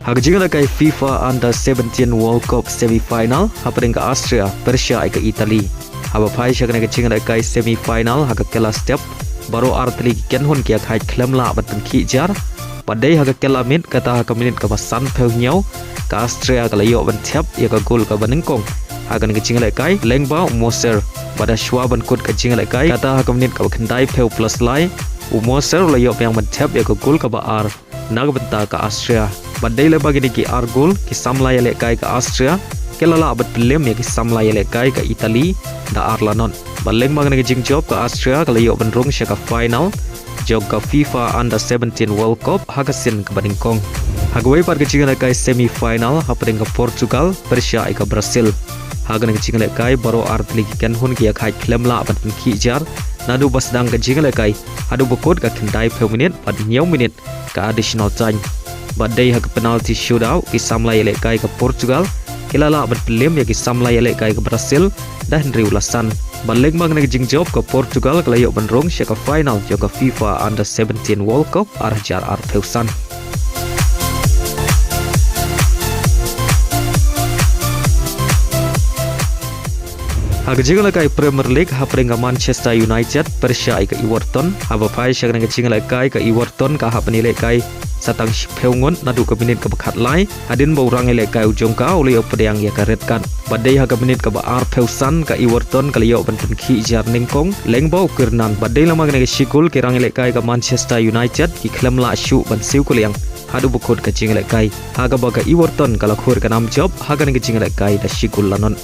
Haga jinga kai FIFA Under 17 World Cup semi-final happening ke Austria, Persia ke Italy. Haba pai shagna ke jinga kai semi-final haga kela step baru artli ken hun kia khai klem la bat ki jar. Padai haga kela min kata haga minit ka basan peu nyau ke Austria ka layo ban tap ya ka gol ka banengkong. Haga ke jinga kai lengba Moser pada shwa ban kut ke jinga kai kata haga minit ka kendai peu plus lai Moser layo yang ban tap ya ka gol ka ba ar nag benta ke Austria. Badai le bagi ki Argul ki samlai le kai ke Austria kelala abad Liem ya ki samlai le kai ke Italy da Arlanon baleng bagi ki jing job ke Austria kalau yo ben Rung ka final jog ke FIFA Under 17 World Cup hagasin ke Baningkong hagway par ke jing le kai semi final happening ke Portugal Persia ke Brazil hagan ke jing le kai baro artli ki ken hun ki khai klemla abad ki jar nadu basdang ke jing le kai adu bokot ka kendai pe minit pad nyau minit ke additional time. Badai hak penalti shootout ki samlai le kai ke Portugal kelala abad Liem ya ki samlai le kai ke Brazil dan riulasan baleng mang nag jing job ke Portugal kelayo ben Rung ke final jo ke FIFA Under 17 World Cup arjar arteusan. Haga jinga kai Premier League hapring ke Manchester United Persia ke Everton haba pai shagna ke jinga kai ke Everton ka hapni le kai satang peungon nadu ke minit ke bekat lai hadin baurang le kai ujung ka oleh opediang ya karetkan badai haga minit ke bar peusan ke Everton ke liau penten ki jar ningkong lengbau kirnan badai lama ke shigul kirang le kai ke Manchester United ki klem la shu ban siu kuliang hadu bukut ke jinga kai haga baga Everton kalau khur ke nam job haga ke jinga kai da shigul lanon.